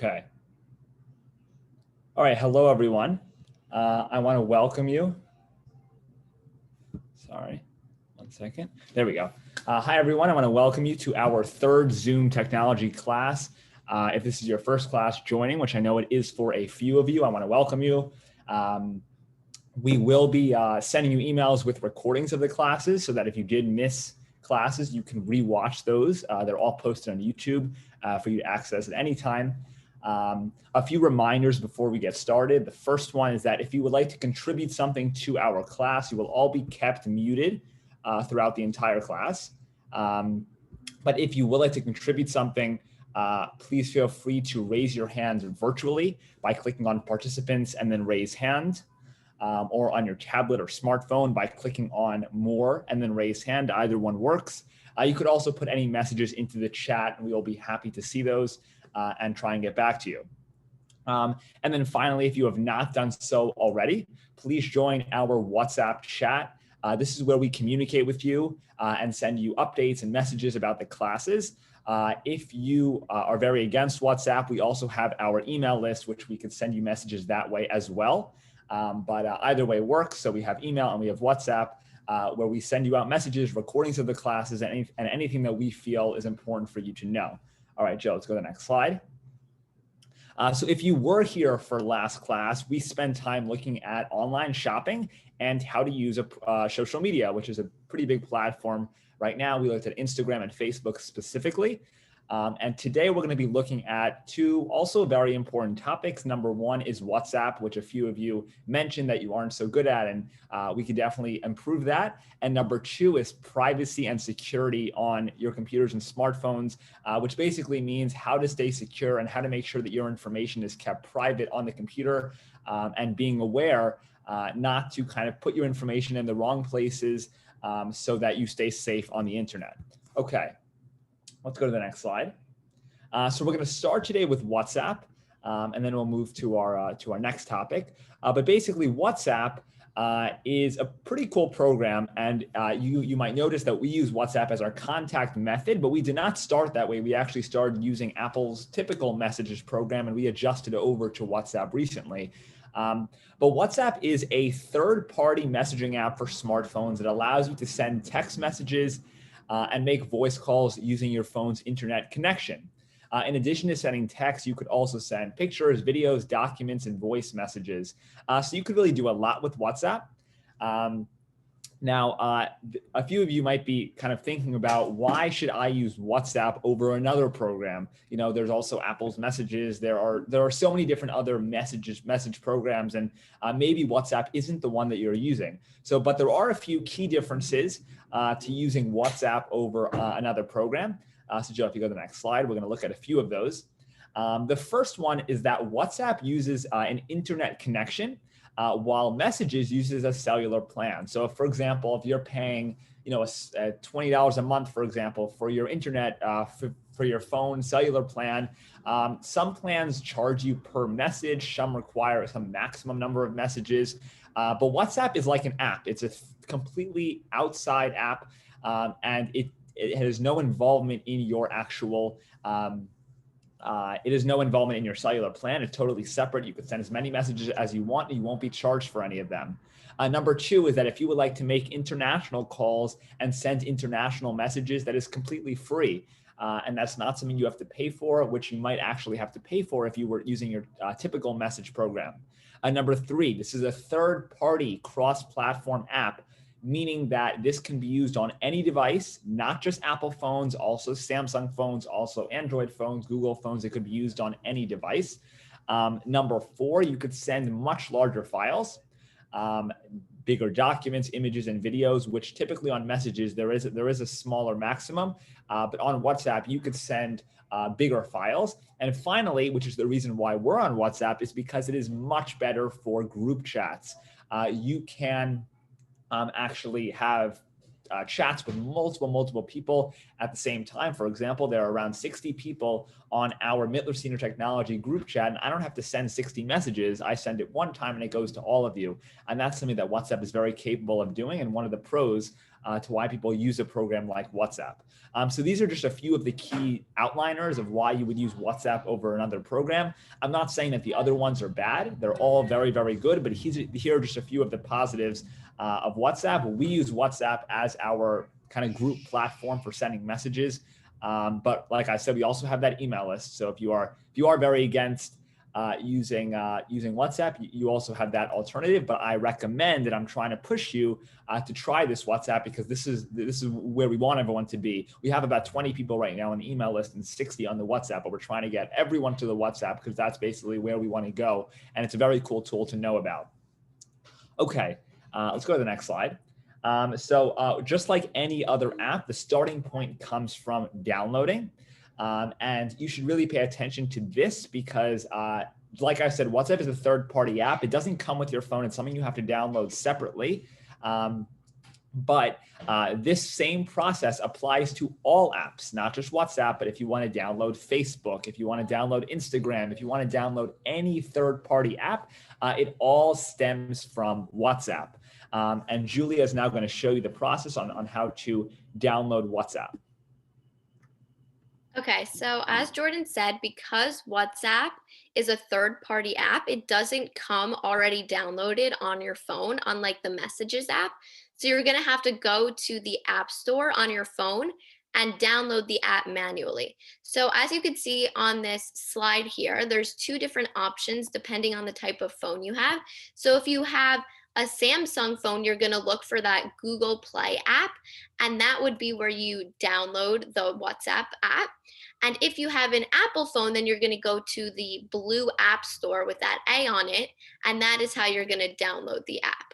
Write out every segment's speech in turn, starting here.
Okay. All right. Hello, everyone. I want to welcome you. Sorry, 1 second. There we go. Hi, everyone. I want to welcome you to our third Zoom technology class. If this is your first class joining, which I know it is for a few of you, I want to welcome you. We will be sending you emails with recordings of the classes so that if you did miss classes, you can rewatch those. They're all posted on YouTube for you to access at any time. A few reminders before we get started. The first one is that if you would like to contribute something to our class, you will all be kept muted throughout the entire class. But if you would like to contribute something, please feel free to raise your hand virtually by clicking on participants and then raise hand. Or on your tablet or smartphone by clicking on more and then raise hand. Either one works. You could also put any messages into the chat and we will be happy to see those and try and get back to you. And then finally, if you have not done so already, please join our WhatsApp chat. This is where we communicate with you and send you updates and messages about the classes. If you are very against WhatsApp, we also have our email list, which we could send you messages that way as well. But either way works. So we have email and we have WhatsApp where we send you out messages, recordings of the classes, and anything that we feel is important for you to know. All right, Joe, let's go to the next slide. So if you were here for last class, we spent time looking at online shopping and how to use social media, which is a pretty big platform right now. We looked at Instagram and Facebook specifically. And today we're going to be looking at two also very important topics. Number one is WhatsApp, which a few of you mentioned that you aren't so good at, and we could definitely improve that. And number two is privacy and security on your computers and smartphones, which basically means how to stay secure and how to make sure that your information is kept private on the computer and being aware not to kind of put your information in the wrong places so that you stay safe on the internet. Okay. Let's go to the next slide. So we're going to start today with WhatsApp, and then we'll move to our next topic. But basically, WhatsApp is a pretty cool program, and you might notice that we use WhatsApp as our contact method, but we did not start that way. We actually started using Apple's typical messages program, and we adjusted over to WhatsApp recently. But WhatsApp is a third-party messaging app for smartphones that allows you to send text messages and make voice calls using your phone's internet connection. In addition to sending text, you could also send pictures, videos, documents, and voice messages. So you could really do a lot with WhatsApp. Now, a few of you might be kind of thinking about why should I use WhatsApp over another program? You know, there's also Apple's Messages. There are so many different other message programs, and maybe WhatsApp isn't the one that you're using. But there are a few key differences to using WhatsApp over another program. So Joe, if you go to the next slide, we're going to look at a few of those. The first one is that WhatsApp uses an internet connection, while Messages uses a cellular plan. So for example, if you're paying, $20 a month, for example, for your internet, for your phone cellular plan, some plans charge you per message, some require some maximum number of messages, but WhatsApp is like an app. It's a completely outside app, and it has no involvement in your actual it is no involvement in your cellular plan. It's totally separate. You can send as many messages as you want, and you won't be charged for any of them. Number two is that if you would like to make international calls and send international messages, that is completely free. And that's not something you have to pay for, which you might actually have to pay for if you were using your typical message program. Number three, this is a third-party cross-platform app, meaning that this can be used on any device, not just Apple phones, also Samsung phones, also Android phones, Google phones. It could be used on any device. Number four, you could send much larger files, bigger documents, images, and videos, which typically on Messages, there is a smaller maximum, but on WhatsApp, you could send bigger files. And finally, which is the reason why we're on WhatsApp, is because it is much better for group chats. You can actually have chats with multiple people at the same time. For example, there are around 60 people on our Mittler Senior Technology group chat, and I don't have to send 60 messages. I send it one time and it goes to all of you. And that's something that WhatsApp is very capable of doing, and one of the pros to why people use a program like WhatsApp. So these are just a few of the key outliners of why you would use WhatsApp over another program. I'm not saying that the other ones are bad. They're all very good, but here are just a few of the positives of WhatsApp. We use WhatsApp as our kind of group platform for sending messages. But like I said, we also have that email list. So if you are very against using WhatsApp, you also have that alternative. But I recommend that I'm trying to push you to try this WhatsApp, because this is where we want everyone to be. We have about 20 people right now on the email list and 60 on the WhatsApp, but we're trying to get everyone to the WhatsApp because that's basically where we want to go. And it's a very cool tool to know about. Okay, let's go to the next slide. So just like any other app, the starting point comes from downloading. And you should really pay attention to this because, like I said, WhatsApp is a third-party app. It doesn't come with your phone. It's something you have to download separately. But this same process applies to all apps, not just WhatsApp, but if you want to download Facebook, if you want to download Instagram, if you want to download any third-party app, it all stems from WhatsApp. And Julia is now going to show you the process on how to download WhatsApp. Okay, so as Jordan said, because WhatsApp is a third-party app, it doesn't come already downloaded on your phone, unlike the Messages app. So you're going to have to go to the App Store on your phone and download the app manually. So as you can see on this slide here, there's two different options depending on the type of phone you have. So if you have a Samsung phone, you're going to look for that Google Play app, and that would be where you download the WhatsApp app. And if you have an Apple phone, then you're going to go to the blue app store with that A on it, and that is how you're going to download the app.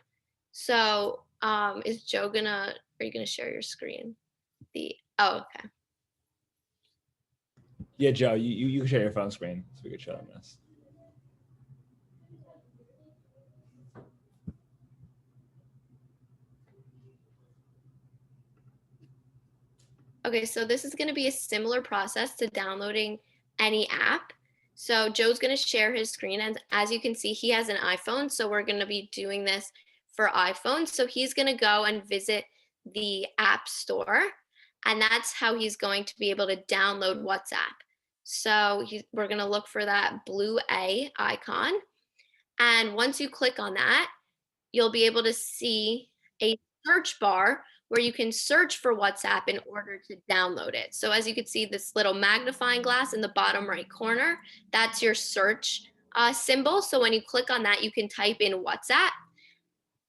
So is Joe are you going to share your screen? Oh, okay. Yeah, Joe, you can share your phone screen so we could show them this. Okay, so this is going to be a similar process to downloading any app. So Joe's going to share his screen, and as you can see, he has an iPhone, so we're going to be doing this for iPhone. So he's going to go and visit the App Store, and that's how he's going to be able to download WhatsApp. So we're going to look for that blue A icon, and once you click on that, you'll be able to see a search bar where you can search for WhatsApp in order to download it. So as you can see, this little magnifying glass in the bottom right corner, that's your search symbol. So when you click on that, you can type in WhatsApp.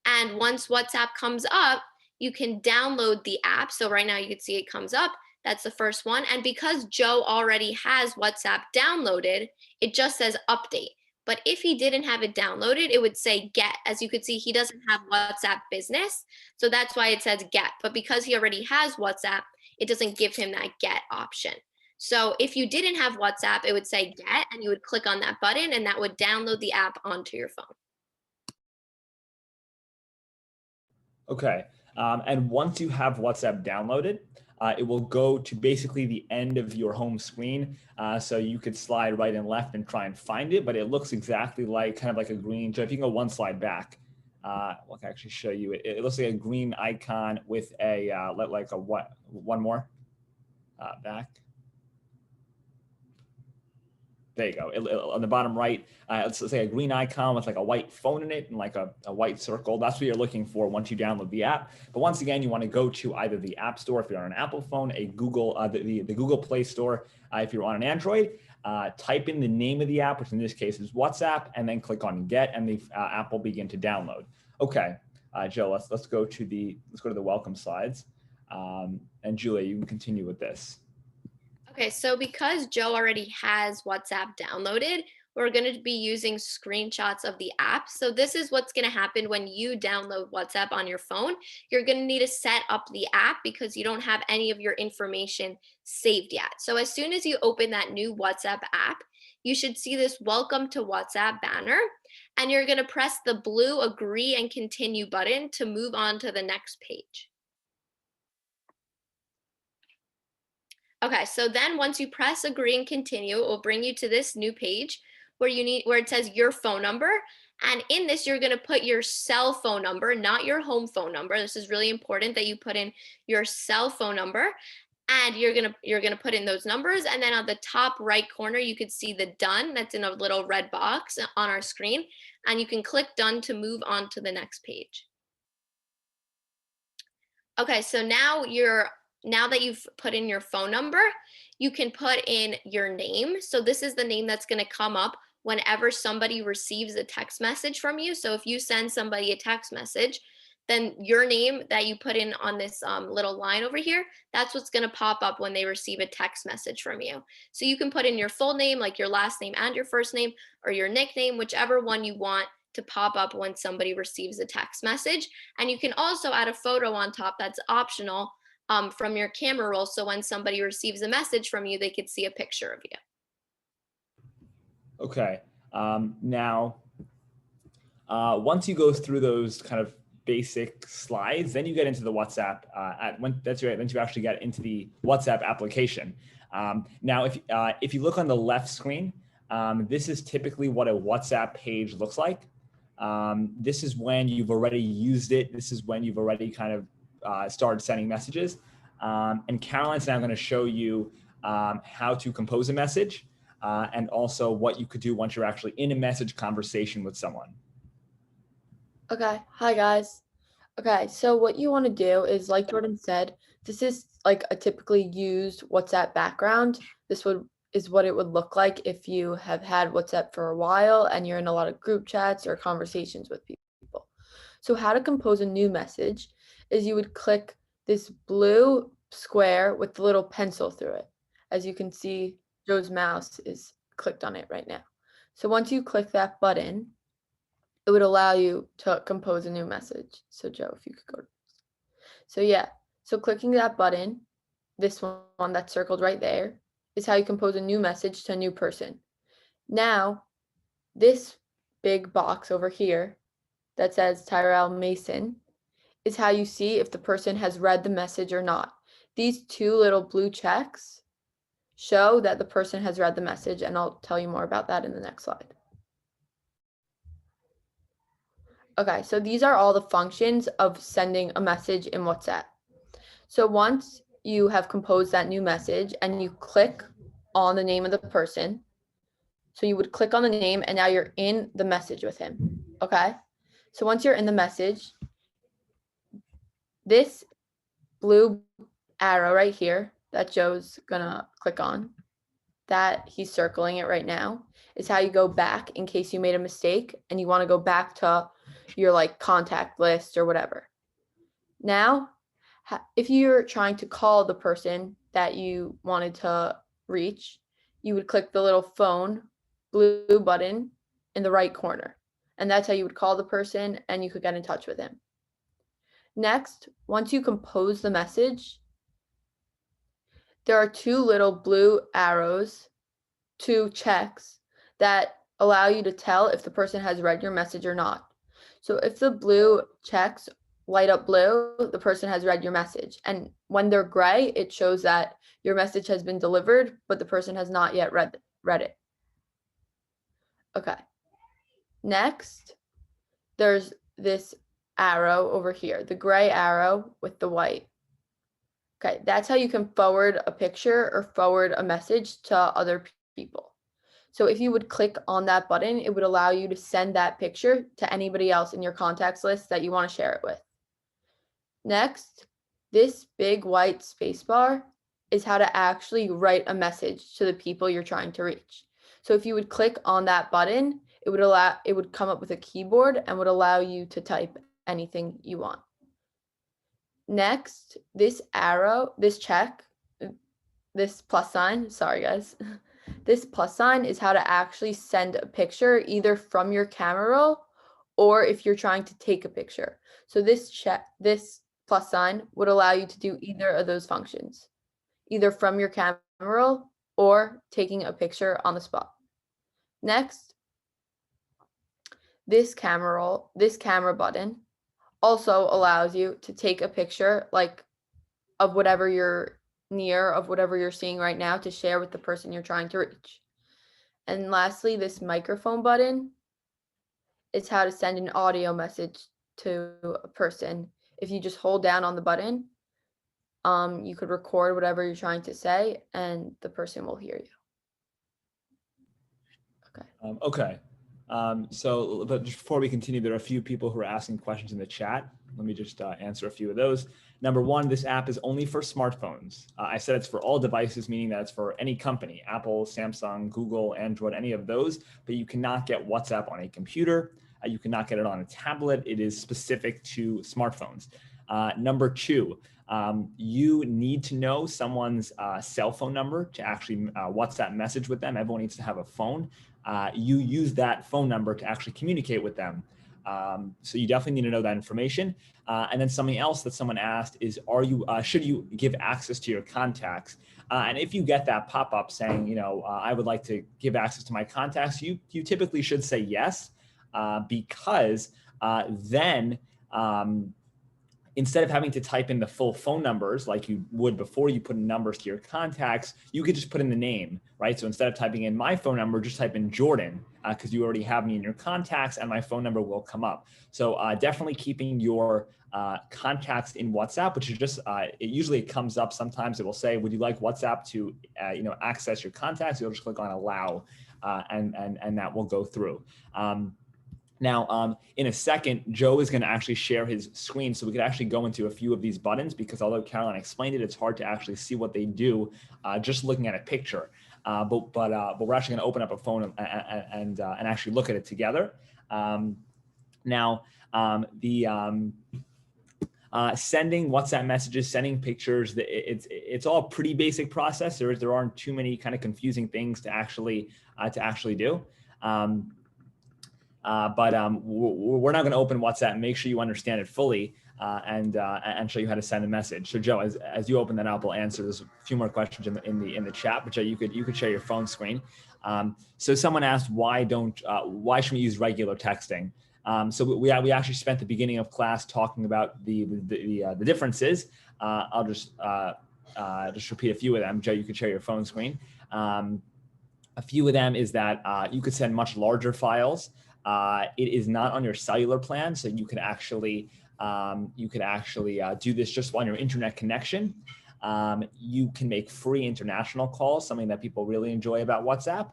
And once WhatsApp comes up, you can download the app. So right now you can see it comes up. That's the first one. And because Joe already has WhatsApp downloaded, it just says update. But if he didn't have it downloaded, it would say get. As you can see, he doesn't have WhatsApp Business. So that's why it says get. But because he already has WhatsApp, it doesn't give him that get option. So if you didn't have WhatsApp, it would say get, and you would click on that button, and that would download the app onto your phone. Okay, and once you have WhatsApp downloaded, it will go to basically the end of your home screen. So you could slide right and left and try and find it, but it looks exactly like kind of like a green. So if you can go one slide back, I can actually show you. It looks like a green icon with a one more back. There you go. On the bottom right, let's say a green icon with like a white phone in it and like a white circle. That's what you're looking for once you download the app. But once again, you want to go to either the App Store if you're on an Apple phone, the Google Play Store if you're on an Android. Type in the name of the app, which in this case is WhatsApp, and then click on Get, and the app will begin to download. Okay, Joe, let's go to the welcome slides, and Julia, you can continue with this. Okay, so because Joe already has WhatsApp downloaded, we're going to be using screenshots of the app. So this is what's going to happen when you download WhatsApp on your phone. You're going to need to set up the app because you don't have any of your information saved yet. So as soon as you open that new WhatsApp app, you should see this Welcome to WhatsApp banner, and you're going to press the blue Agree and Continue button to move on to the next page. Okay, so then once you press agree and continue, it will bring you to this new page where it says your phone number. And in this, you're gonna put your cell phone number, not your home phone number. This is really important that you put in your cell phone number, and you're gonna put in those numbers. And then on the top right corner, you could see the done that's in a little red box on our screen. And you can click done to move on to the next page. Okay, so now that you've put in your phone number, you can put in your name. So this is the name that's going to come up whenever somebody receives a text message from you. So if you send somebody a text message, then your name that you put in on this little line over here, that's what's going to pop up when they receive a text message from you. So you can put in your full name, like your last name and your first name, or your nickname, whichever one you want to pop up when somebody receives a text message. And you can also add a photo on top that's optional from your camera roll. So when somebody receives a message from you, they could see a picture of you. Okay. Now, once you go through those kind of basic slides, then you get into the WhatsApp. That's right. Then you actually get into the WhatsApp application. Now, if you look on the left screen, this is typically what a WhatsApp page looks like. This is when you've already used it. This is when you've already kind of started sending messages. And Caroline's now going to show you how to compose a message and also what you could do once you're actually in a message conversation with someone. Okay, hi guys. Okay, so what you want to do is, like Jordan said, this is like a typically used WhatsApp background. Is what it would look like if you have had WhatsApp for a while and you're in a lot of group chats or conversations with people. So how to compose a new message is you would click this blue square with the little pencil through it. As you can see, Joe's mouse is clicked on it right now. So once you click that button, it would allow you to compose a new message. So Joe, if you could go. So yeah, so clicking that button, this one that's circled right there, is how you compose a new message to a new person. Now, this big box over here that says Tyrell Mason is how you see if the person has read the message or not. These two little blue checks show that the person has read the message, and I'll tell you more about that in the next slide. Okay, so these are all the functions of sending a message in WhatsApp. So once you have composed that new message and you click on the name of the person, so you would click on the name and now you're in the message with him, okay? So once you're in the message, this blue arrow right here that Joe's gonna click on, that he's circling it right now, is how you go back in case you made a mistake and you want to go back to your like contact list or whatever. Now, if you're trying to call the person that you wanted to reach, you would click the little phone blue button in the right corner. And that's how you would call the person and you could get in touch with him. Next, once you compose the message, there are two little blue arrows, two checks that allow you to tell if the person has read your message or not. So if the blue checks light up blue, the person has read your message. And when they're gray, it shows that your message has been delivered, but the person has not yet read it. Okay. Next, there's this arrow over here, the gray arrow with the white. Okay, that's how you can forward a picture or forward a message to other people. So if you would click on that button, it would allow you to send that picture to anybody else in your contacts list that you want to share it with. Next, this big white space bar is how to actually write a message to the people you're trying to reach. So if you would click on that button, it would come up with a keyboard and would allow you to type anything you want. Next, this arrow, this check, this plus sign, sorry guys. This plus sign is how to actually send a picture either from your camera roll or if you're trying to take a picture. So this plus sign would allow you to do either of those functions, either from your camera roll or taking a picture on the spot. Next, this camera button also allows you to take a picture like of whatever you're near of whatever you're seeing right now to share with the person you're trying to reach. And lastly, this microphone button is how to send an audio message to a person. If you just hold down on the button, you could record whatever you're trying to say and the person will hear you. Okay. Okay. So, but just before we continue, there are a few people who are asking questions in the chat. Let me just answer a few of those. Number one, this app is only for smartphones. I said it's for all devices, meaning that it's for any company, Apple, Samsung, Google, Android, any of those, but you cannot get WhatsApp on a computer. You cannot get it on a tablet. It is specific to smartphones. Number two, you need to know someone's cell phone number to actually WhatsApp message with them. Everyone needs to have a phone. You use that phone number to actually communicate with them. So you definitely need to know that information. And then something else that someone asked is, should you give access to your contacts? And if you get that pop-up saying, I would like to give access to my contacts, you typically should say yes, because then instead of having to type in the full phone numbers like you would before you put in numbers to your contacts, you could just put in the name, right? So instead of typing in my phone number, just type in Jordan, because you already have me in your contacts and my phone number will come up. So definitely keeping your contacts in WhatsApp, which is just, it usually comes up. Sometimes it will say, would you like WhatsApp to access your contacts? You'll just click on allow, and that will go through. Now, in a second, Joe is going to actually share his screen so we could actually go into a few of these buttons, because although Caroline explained it, it's hard to actually see what they do just looking at a picture. But we're actually going to open up a phone and actually look at it together. Sending WhatsApp messages, sending pictures, it's all a pretty basic process. There aren't too many kind of confusing things to actually do. But we're not going to open WhatsApp. Make sure you understand it fully and show you how to send a message. So Joe, as you open that up, we'll answer. There's a few more questions in the chat, but Joe, you could share your phone screen. So someone asked, why should we use regular texting? So we actually spent the beginning of class talking about the differences. I'll just repeat a few of them. Joe, you could share your phone screen. A few of them is that you could send much larger files. It is not on your cellular plan, so you could actually do this just on your internet connection. You can make free international calls, something that people really enjoy about WhatsApp.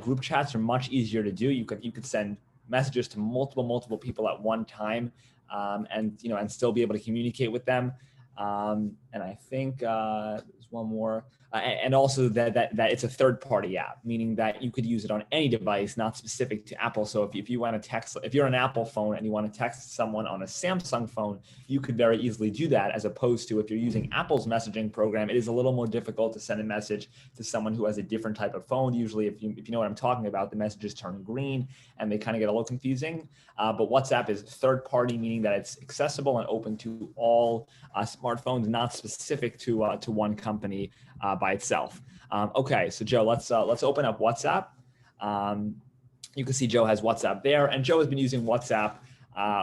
Group chats are much easier to do. You could send messages to multiple people at one time, and still be able to communicate with them. And I think there's one more. And also that it's a third-party app, meaning that you could use it on any device, not specific to Apple. So if you want to text, if you're an Apple phone and you want to text someone on a Samsung phone, you could very easily do that, as opposed to if you're using Apple's messaging program, it is a little more difficult to send a message to someone who has a different type of phone. Usually, if you know what I'm talking about, the messages turn green and they kind of get a little confusing. But WhatsApp is third-party, meaning that it's accessible and open to all smartphones, not specific to one company by itself. Okay, so Joe, let's open up WhatsApp. You can see Joe has WhatsApp there, and Joe has been using WhatsApp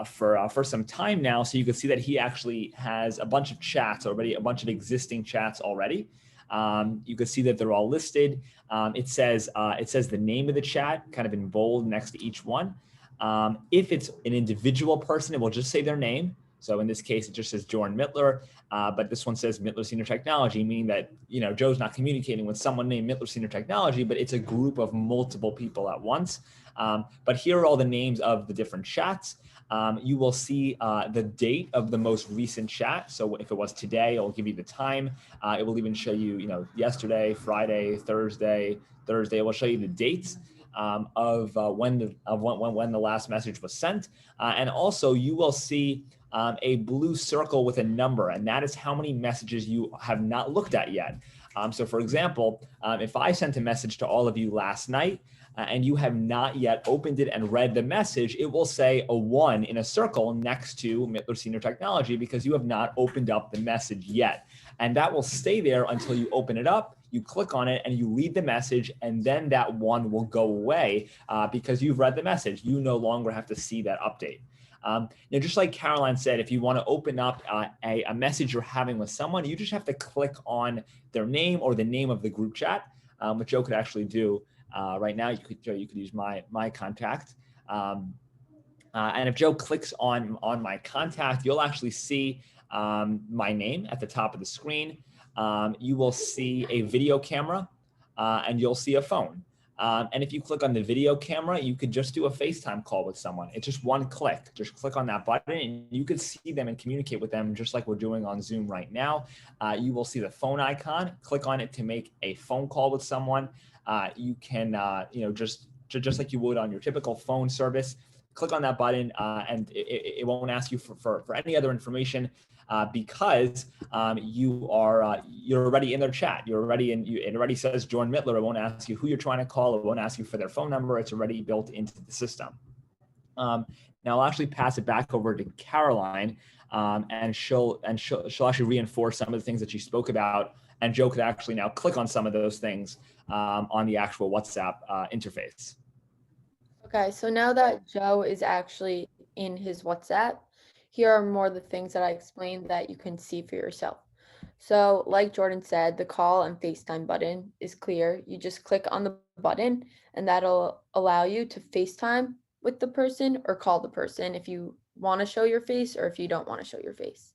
for some time now. So you can see that he actually has a bunch of chats already, a bunch of existing chats already. You can see that they're all listed. It says the name of the chat kind of in bold next to each one. If it's an individual person, it will just say their name. So in this case, it just says Jordan Mittler, but this one says Mittler Senior Technology, meaning that Joe's not communicating with someone named Mittler Senior Technology, but it's a group of multiple people at once. But here are all the names of the different chats. You will see the date of the most recent chat. So if it was today, it'll give you the time. It will even show you, yesterday, Friday, Thursday. It will show you the dates of when the last message was sent, and also you will see a blue circle with a number, and that is how many messages you have not looked at yet. So for example, if I sent a message to all of you last night and you have not yet opened it and read the message, it will say a 1 in a circle next to Mittler Senior Technology, because you have not opened up the message yet. And that will stay there until you open it up, you click on it and you read the message, and then that 1 will go away because you've read the message. You no longer have to see that update. Just like Caroline said, if you want to open up a message you're having with someone, you just have to click on their name or the name of the group chat, which Joe could actually do right now. You could use my contact. And if Joe clicks on my contact, you'll actually see my name at the top of the screen. You will see a video camera and you'll see a phone. And if you click on the video camera, you could just do a FaceTime call with someone. It's just one click. Just click on that button and you could see them and communicate with them just like we're doing on Zoom right now. You will see the phone icon. Click on it to make a phone call with someone. You can, just like you would on your typical phone service, click on that button and it won't ask you for any other information because you're already in their chat. You're already in. It already says join Mittler. It won't ask you who you're trying to call. It won't ask you for their phone number. It's already built into the system. Now I'll actually pass it back over to Caroline, and she'll actually reinforce some of the things that she spoke about. And Joe could actually now click on some of those things on the actual WhatsApp interface. Okay, so now that Joe is actually in his WhatsApp, here are more of the things that I explained that you can see for yourself. So like Jordan said, the call and FaceTime button is clear. You just click on the button and that'll allow you to FaceTime with the person or call the person if you want to show your face or if you don't want to show your face.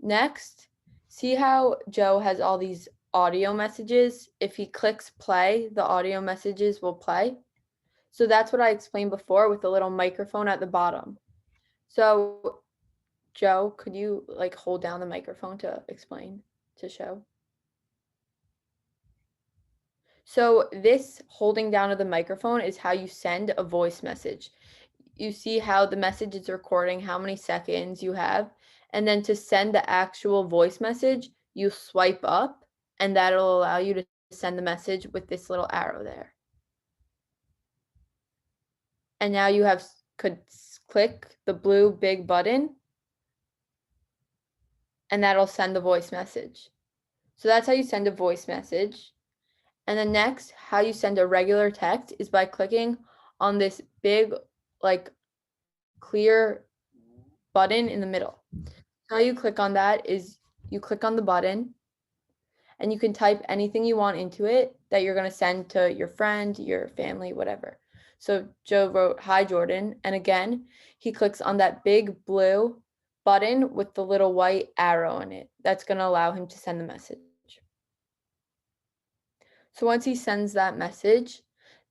Next, see how Joe has all these audio messages? If he clicks play, the audio messages will play. So that's what I explained before with the little microphone at the bottom. So Joe, could you like hold down the microphone to explain, to show? So this holding down of the microphone is how you send a voice message. You see how the message is recording, how many seconds you have. And then to send the actual voice message, you swipe up and that'll allow you to send the message with this little arrow there. And now you could click the blue big button and that'll send the voice message. So that's how you send a voice message. And then next, how you send a regular text is by clicking on this big, like clear button in the middle. How you click on that is you click on the button and you can type anything you want into it that you're going to send to your friend, your family, whatever. So Joe wrote, "Hi, Jordan." And again, he clicks on that big blue button with the little white arrow in it. That's going to allow him to send the message. So once he sends that message,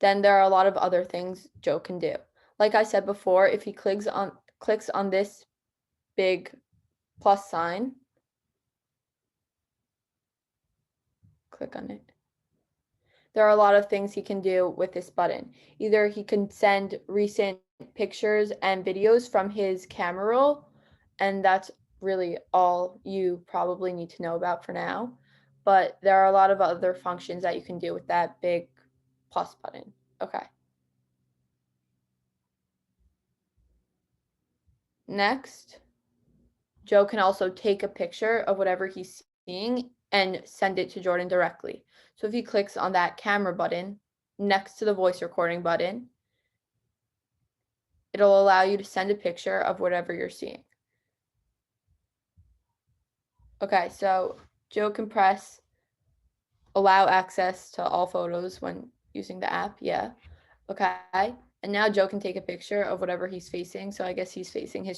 then there are a lot of other things Joe can do. Like I said before, if he clicks on this big plus sign, click on it. There are a lot of things he can do with this button. Either he can send recent pictures and videos from his camera roll, and that's really all you probably need to know about for now. But there are a lot of other functions that you can do with that big plus button. Okay. Next, Joe can also take a picture of whatever he's seeing and send it to Jordan directly. So if he clicks on that camera button next to the voice recording button, it'll allow you to send a picture of whatever you're seeing. Okay, so Joe can press allow access to all photos when using the app. Yeah. Okay. And now Joe can take a picture of whatever he's facing. So I guess he's facing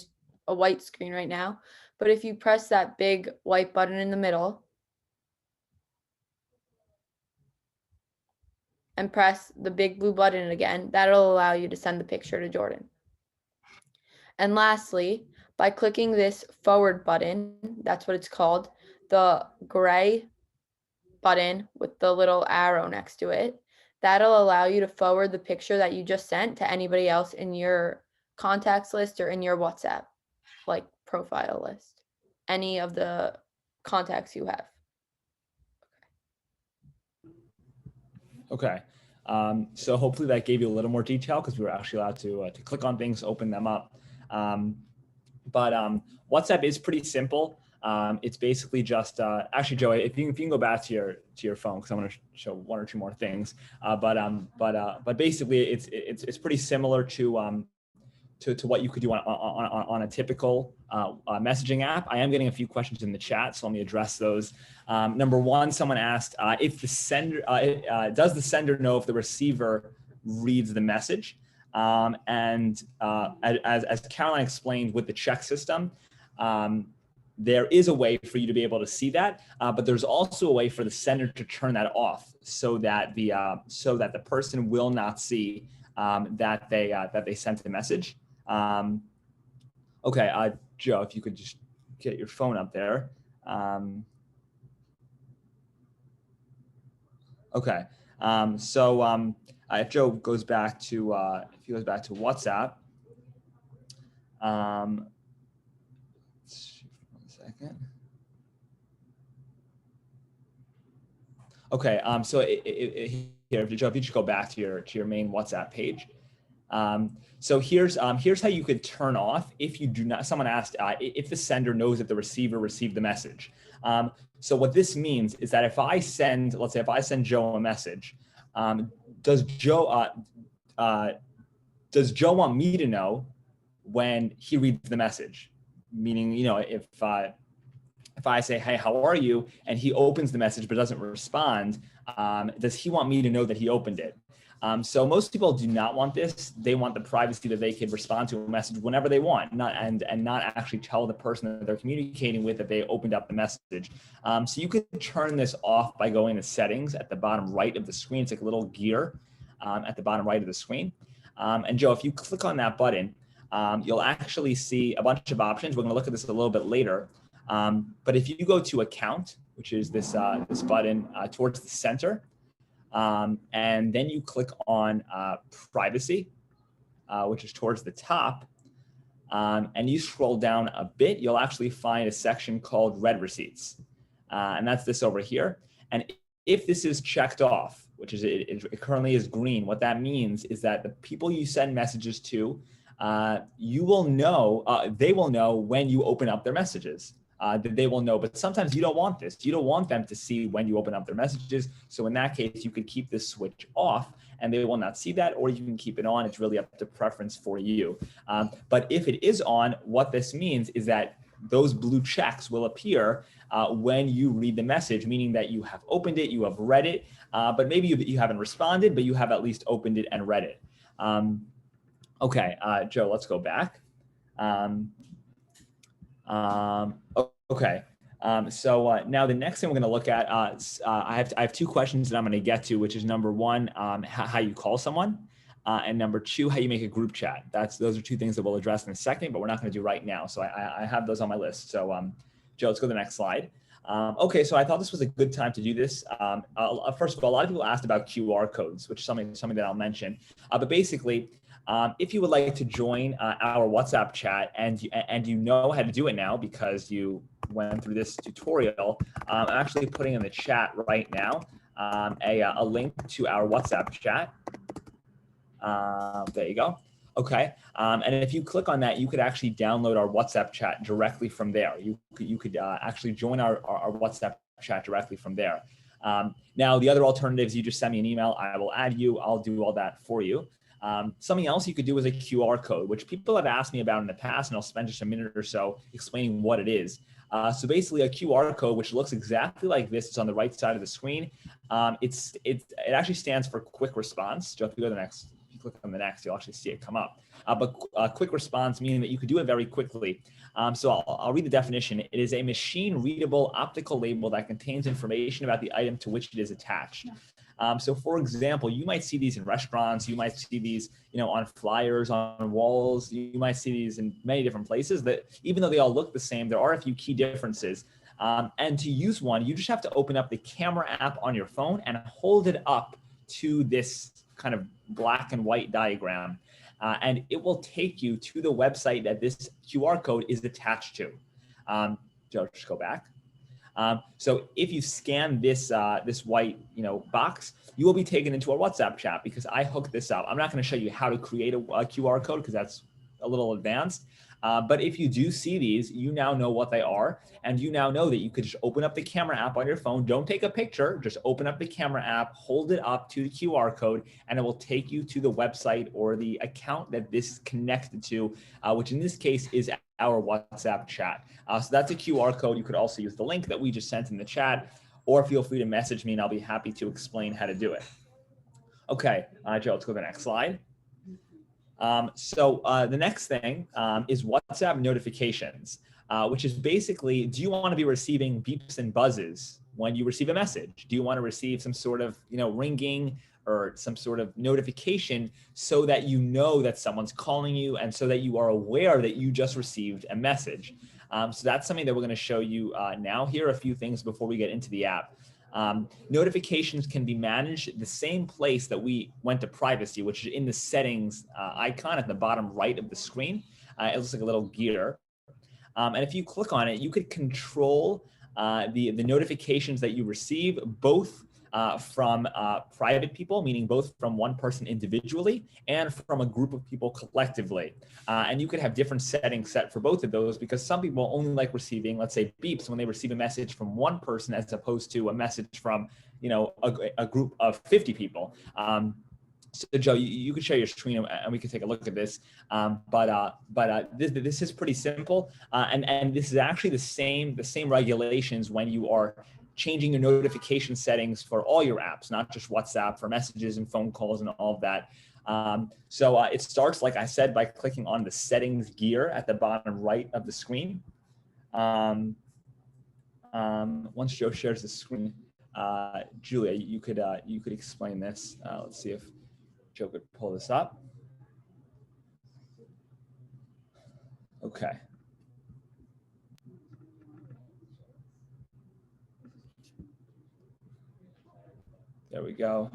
a white screen right now. But if you press that big white button in the middle and press the big blue button again, that'll allow you to send the picture to Jordan. And lastly, by clicking this forward button, that's what it's called, the gray button with the little arrow next to it, that'll allow you to forward the picture that you just sent to anybody else in your contacts list or in your WhatsApp, like profile list, any of the contacts you have. Okay. So hopefully that gave you a little more detail because we were actually allowed to click on things, open them up. But WhatsApp is pretty simple. It's basically just actually, Joe, if you can go back to your phone because I want to show one or two more things. But basically, it's pretty similar to to what you could do on a typical messaging app. I am getting a few questions in the chat, so let me address those. Number one, someone asked if the sender, does the sender know if the receiver reads the message? As Caroline explained with the check system, there is a way for you to be able to see that, but there's also a way for the sender to turn that off so that the person will not see that they sent the message. Okay, Joe, if you could just get your phone up there. Okay, if Joe goes back to WhatsApp, one second. Okay, so here, Joe, if you just go back to your main WhatsApp page. So here's how you could turn off if you do not. Someone asked if the sender knows that the receiver received the message. So what this means is that if I send, let's say, if I send Joe a message, does Joe want me to know when he reads the message? Meaning, you know, if I say, hey, how are you? And he opens the message but doesn't respond, does he want me to know that he opened it? So most people do not want this. They want the privacy that they could respond to a message whenever they want, and not actually tell the person that they're communicating with that they opened up the message. So you could turn this off by going to settings at the bottom right of the screen. It's like a little gear at the bottom right of the screen. And Joe, if you click on that button, you'll actually see a bunch of options. We're going to look at this a little bit later. But if you go to account, which is this button towards the center, and then you click on privacy, which is towards the top, and you scroll down a bit, you'll actually find a section called read receipts. And that's this over here. And if this is checked off, which is it currently is green, what that means is that the people you send messages to, you will know, they will know when you open up their messages. That they will know, but sometimes you don't want this. You don't want them to see when you open up their messages. So in that case, you could keep this switch off and they will not see that, or you can keep it on. It's really up to preference for you. But if it is on, what this means is that those blue checks will appear when you read the message, meaning that you have opened it, you have read it, but maybe you haven't responded, but you have at least opened it and read it. Okay, Joe, let's go back. Okay. Now the next thing we're going to look at, I have two questions that I'm going to get to, which is number one, how you call someone, and number two, how you make a group chat. Those are two things that we'll address in a second, but we're not going to do right now. So I have those on my list. So Joe, let's go to the next slide. Okay, so I thought this was a good time to do this. First of all, a lot of people asked about QR codes, which is something that I'll mention. But basically, if you would like to join our WhatsApp chat and you know how to do it now because you went through this tutorial, I'm actually putting in the chat right now a link to our WhatsApp chat. There you go. Okay, and if you click on that, you could actually download our WhatsApp chat directly from there. You could actually join our WhatsApp chat directly from there. Now, the other alternatives, you just send me an email. I will add you. I'll do all that for you. Something else you could do is a QR code, which people have asked me about in the past, and I'll spend just a minute or so explaining what it is. So basically a QR code, which looks exactly like this, it's on the right side of the screen. It actually stands for quick response. Joe, if you go to the next, if you click on the next, you'll actually see it come up. But quick response, meaning that you could do it very quickly. So I'll read the definition. It is a machine readable optical label that contains information about the item to which it is attached. So for example, you might see these in restaurants, you might see these, on flyers, on walls, you might see these in many different places that even though they all look the same, there are a few key differences. And to use one, you just have to open up the camera app on your phone and hold it up to this kind of black and white diagram. And it will take you to the website that this QR code is attached to. Joe, just go back. So if you scan this white box, you will be taken into our WhatsApp chat because I hooked this up. I'm not going to show you how to create a QR code because that's a little advanced. But if you do see these, you now know what they are. And you now know that you could just open up the camera app on your phone. Don't take a picture, just open up the camera app, hold it up to the QR code, and it will take you to the website or the account that this is connected to, which in this case is our WhatsApp chat. So that's a QR code. You could also use the link that we just sent in the chat, or feel free to message me and I'll be happy to explain how to do it. Okay, Joe, let's go to the next slide. The next thing is WhatsApp notifications, which is basically, do you want to be receiving beeps and buzzes when you receive a message? Do you want to receive some sort of, ringing or some sort of notification so that you know that someone's calling you and so that you are aware that you just received a message? So that's something that we're going to show you now. Here are a few things before we get into the app. Notifications can be managed the same place that we went to privacy, which is in the settings icon at the bottom right of the screen. It looks like a little gear. And if you click on it, you could control the notifications that you receive, both from private people, meaning both from one person individually and from a group of people collectively. And you could have different settings set for both of those, because some people only like receiving, let's say, beeps when they receive a message from one person as opposed to a message from, a group of 50 people. So Joe, you could share your screen and we can take a look at this. This is pretty simple, and this is actually the same regulations when you are changing your notification settings for all your apps, not just WhatsApp, for messages and phone calls and all of that. It starts, like I said, by clicking on the settings gear at the bottom right of the screen. Once Joe shares the screen, Julia, you could explain this. Let's see if Joe could pull this up. Okay. There we go.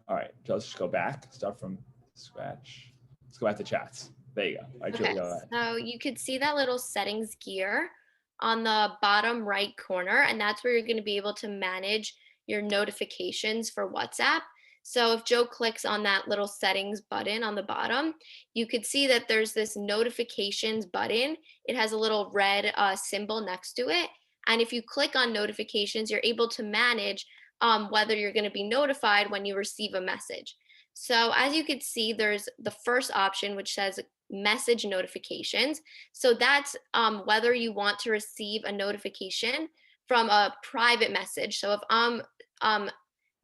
All right, Joe, let's just go back, start from scratch. Let's go back to chats. There you go. All right, Julia, go ahead. So you could see that little settings gear on the bottom right corner, and that's where you're going to be able to manage your notifications for WhatsApp. So if Joe clicks on that little settings button on the bottom, you could see that there's this notifications button. It has a little red symbol next to it. And if you click on notifications, you're able to manage whether you're going to be notified when you receive a message. So as you can see, there's the first option, which says message notifications. So that's whether you want to receive a notification from a private message. So if I'm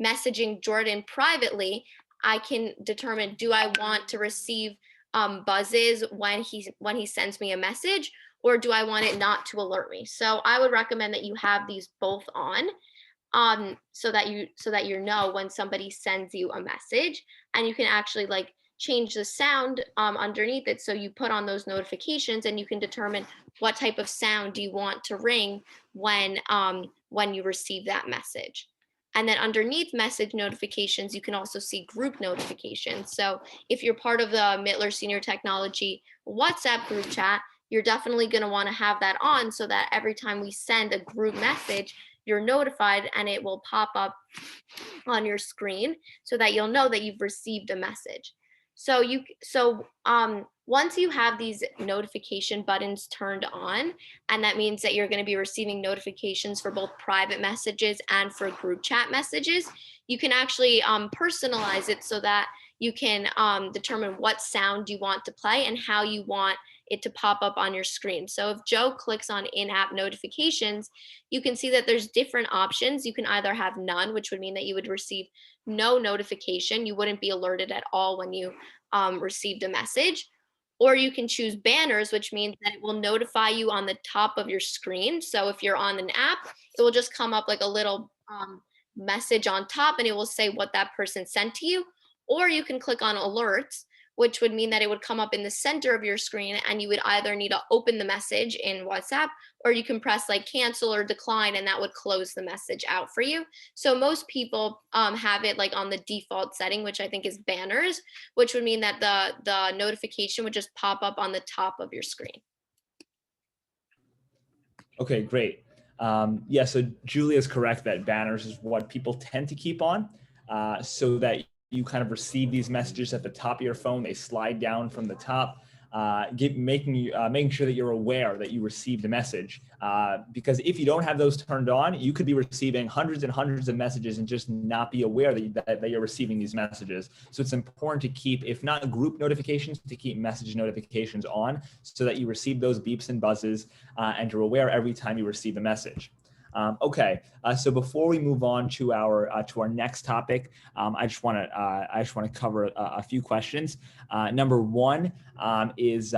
messaging Jordan privately, I can determine, do I want to receive buzzes when he sends me a message, or do I want it not to alert me? So I would recommend that you have these both on. So that you know when somebody sends you a message, and you can actually change the sound underneath it. So you put on those notifications and you can determine what type of sound do you want to ring when you receive that message. And then underneath message notifications, you can also see group notifications. So if you're part of the Mittler Senior Technology WhatsApp group chat, you're definitely going to want to have that on, so that every time we send a group message, you're notified and it will pop up on your screen so that you'll know that you've received a message. So once you have these notification buttons turned on, and that means that you're going to be receiving notifications for both private messages and for group chat messages, you can actually personalize it so that you can determine what sound you want to play and how you want it to pop up on your screen. So if Joe clicks on in-app notifications, you can see that there's different options. You can either have none, which would mean that you would receive no notification. You wouldn't be alerted at all when you received a message. Or you can choose banners, which means that it will notify you on the top of your screen. So if you're on an app, it will just come up like a little message on top, and it will say what that person sent to you. Or you can click on alerts, which would mean that it would come up in the center of your screen, and you would either need to open the message in WhatsApp, or you can press cancel or decline, and that would close the message out for you. So most people have it on the default setting, which I think is banners, which would mean that the notification would just pop up on the top of your screen. Okay, great. Yeah, so Julia is correct that banners is what people tend to keep on, so that you kind of receive these messages at the top of your phone. They slide down from the top. making sure that you're aware that you received a message. Because if you don't have those turned on, you could be receiving hundreds and hundreds of messages and just not be aware that you're receiving these messages. So it's important to keep, if not group notifications, to keep message notifications on so that you receive those beeps and buzzes and you're aware every time you receive a message. Okay, so before we move on to our next topic, I just want to cover a few questions. Number one is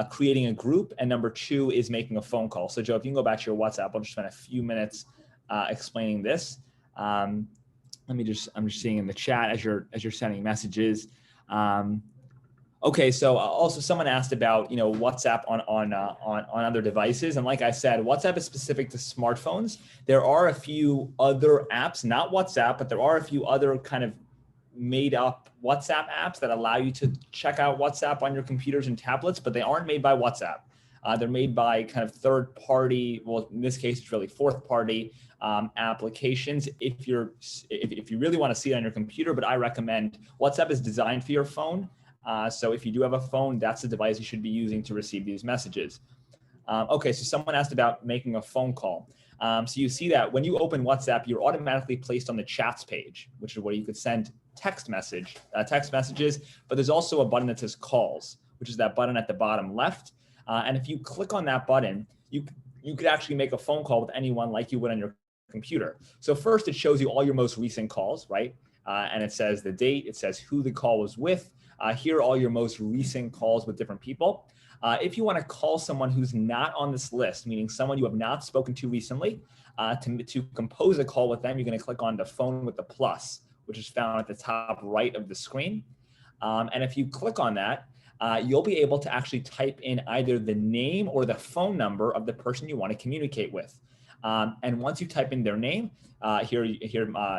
creating a group, and number two is making a phone call. So Joe, if you can go back to your WhatsApp, I'll just spend a few minutes explaining this. I'm just seeing in the chat as you're sending messages. Okay, so also someone asked about WhatsApp on other devices, and like I said, WhatsApp is specific to smartphones. There are a few other apps, not WhatsApp, but there are a few other kind of made up WhatsApp apps that allow you to check out WhatsApp on your computers and tablets, but they aren't made by WhatsApp. They're made by kind of third party. Well, in this case, it's really fourth party applications. If you really want to see it on your computer, but I recommend WhatsApp is designed for your phone. So if you do have a phone, that's the device you should be using to receive these messages. Okay, so someone asked about making a phone call. So you see that when you open WhatsApp, you're automatically placed on the chats page, which is where you could send text messages, but there's also a button that says calls, which is that button at the bottom left. And if you click on that button, you could actually make a phone call with anyone like you would on your computer. So first, it shows you all your most recent calls, right? And it says the date, it says who the call was with. Here are all your most recent calls with different people. If you want to call someone who's not on this list, meaning someone you have not spoken to recently, to compose a call with them, you're going to click on the phone with the plus, which is found at the top right of the screen. And if you click on that, you'll be able to actually type in either the name or the phone number of the person you want to communicate with. And once you type in their name, here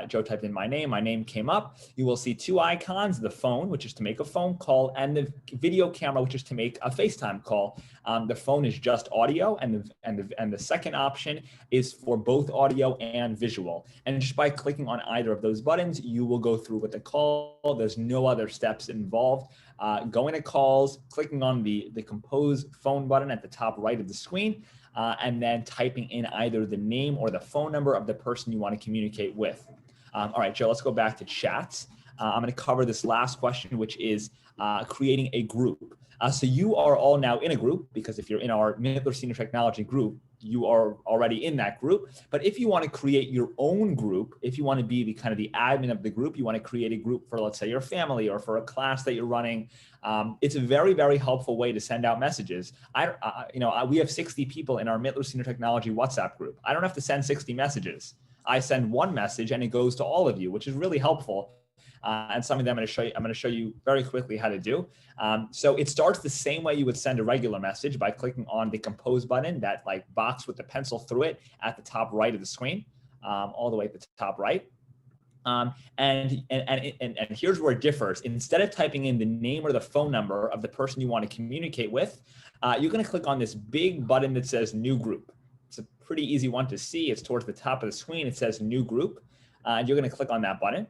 Joe typed in my name came up. You will see two icons, the phone, which is to make a phone call, and the video camera, which is to make a FaceTime call. The phone is just audio, and the second option is for both audio and visual. And just by clicking on either of those buttons, you will go through with the call. There's no other steps involved. Going to calls, clicking on the compose phone button at the top right of the screen, and then typing in either the name or the phone number of the person you want to communicate with. All right, Joe, let's go back to chats. I'm going to cover this last question, which is creating a group. So you are all now in a group, because if you're in our Mittler Senior Technology group, you are already in that group. But if you want to create your own group, if you want to be the kind of the admin of the group, you want to create a group for, let's say, your family or for a class that you're running, it's a very, very helpful way to send out messages. We have 60 people in our Mittler Senior Technology WhatsApp group. I don't have to send 60 messages. I send one message and it goes to all of you, which is really helpful. And something that I'm going to show you very quickly how to do. So it starts the same way you would send a regular message, by clicking on the compose button, that like box with the pencil through it at the top right of the screen, all the way at the top right. And here's where it differs. Instead of typing in the name or the phone number of the person you want to communicate with, you're going to click on this big button that says new group. It's a pretty easy one to see. It's towards the top of the screen. It says new group. You're going to click on that button.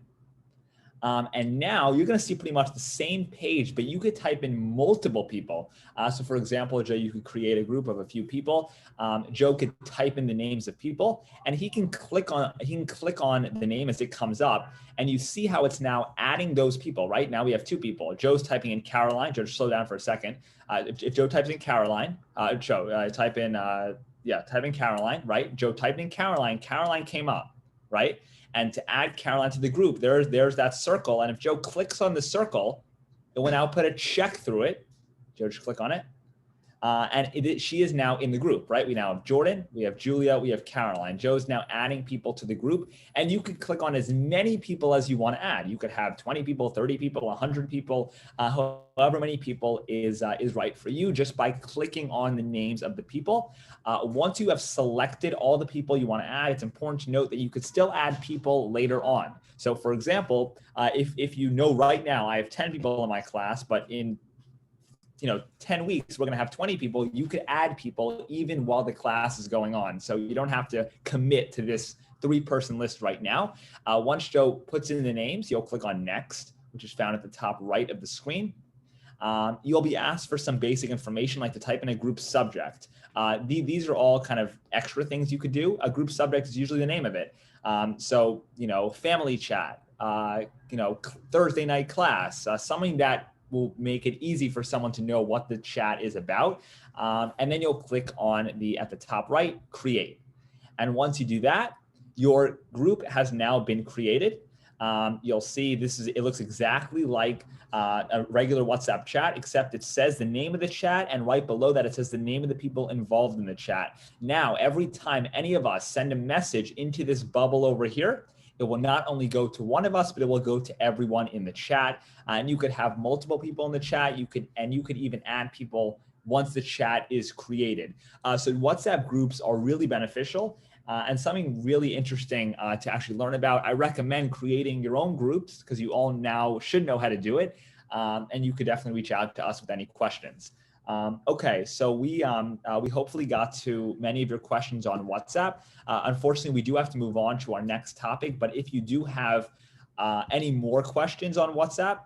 And now you're going to see pretty much the same page, but you could type in multiple people. So for example, Joe, you could create a group of a few people. Joe could type in the names of people, and he can click on the name as it comes up, and you see how it's now adding those people. Right now we have two people. Joe's typing in Caroline. Joe, just slow down for a second. If Joe types in Caroline, Joe, type in Caroline. Right? Joe typed in Caroline. Caroline came up. Right? And to add Caroline to the group, there's that circle. And if Joe clicks on the circle, it will now put a check through it. Joe, just click on it. She is now in the group, right? We now have Jordan, we have Julia, we have Caroline. Joe's now adding people to the group, and you could click on as many people as you want to add. You could have 20 people, 30 people, 100 people, however many people is right for you, just by clicking on the names of the people. Once you have selected all the people you want to add, it's important to note that you could still add people later on. So for example, if you know right now I have 10 people in my class, but in 10 weeks, we're going to have 20 people. You could add people even while the class is going on. So you don't have to commit to this 3-person list right now. Once Joe puts in the names, you'll click on next, which is found at the top right of the screen. you'll be asked for some basic information like to type in a group subject. These are all kind of extra things you could do. A group subject is usually the name of it. So, family chat, Thursday night class, something that will make it easy for someone to know what the chat is about. And then you'll click on at the top right, create. And once you do that, your group has now been created. You'll see it looks exactly like a regular WhatsApp chat, except it says the name of the chat, and right below that it says the name of the people involved in the chat. Now, every time any of us send a message into this bubble over here, it will not only go to one of us, but it will go to everyone in the chat. And you could have multiple people in the chat. You could even add people once the chat is created. So WhatsApp groups are really beneficial. And something really interesting to actually learn about. I recommend creating your own groups because you all now should know how to do it. And you could definitely reach out to us with any questions. Okay, so we hopefully got to many of your questions on WhatsApp. Unfortunately, we do have to move on to our next topic, but if you do have any more questions on WhatsApp,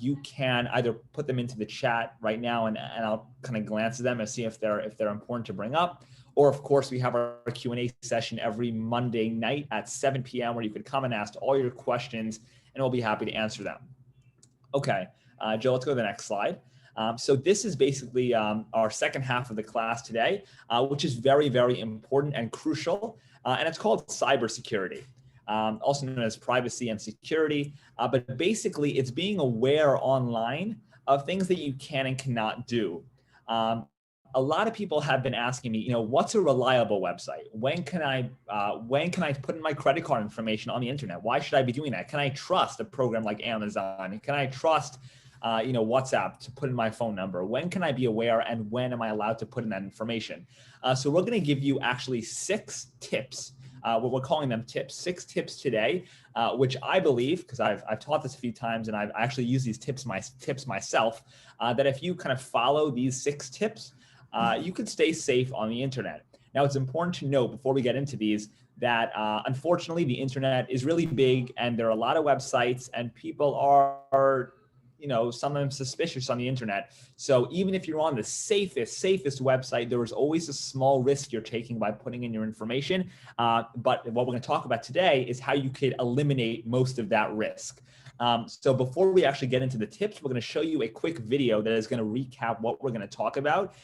you can either put them into the chat right now and I'll kind of glance at them and see if they're important to bring up. Or of course, we have our Q&A session every Monday night at 7 p.m. where you could come and ask all your questions and we'll be happy to answer them. Okay, Joe, let's go to the next slide. So this is basically our second half of the class today, which is very, very important and crucial. And it's called cybersecurity, also known as privacy and security. But basically, it's being aware online of things that you can and cannot do. A lot of people have been asking me, what's a reliable website? When can I put in my credit card information on the internet? Why should I be doing that? Can I trust a program like Amazon? Can I trust, WhatsApp to put in my phone number? When can I be aware and when am I allowed to put in that information? So we're going to give you actually 6 tips. We're calling them tips, 6 tips today, which I believe, because I've taught this a few times and I've actually used these tips myself, that if you kind of follow these 6 tips, you can stay safe on the internet. Now, it's important to note before we get into these that unfortunately the internet is really big and there are a lot of websites and people are sometimes suspicious on the internet. So even if you're on the safest website, there is always a small risk you're taking by putting in your information. But what we're going to talk about today is how you could eliminate most of that risk. So before we actually get into the tips, we're going to show you a quick video that is going to recap what we're going to talk about.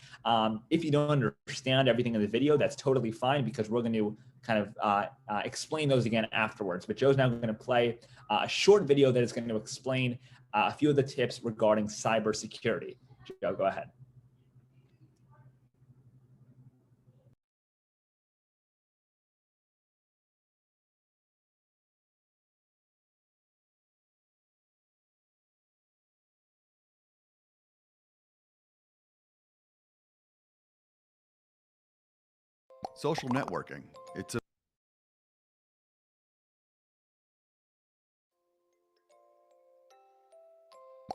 If you don't understand everything in the video, that's totally fine because we're going to kind of explain those again afterwards. But Joe's now going to play a short video that is going to explain a few of the tips regarding cybersecurity. Joe, go ahead. Social networking.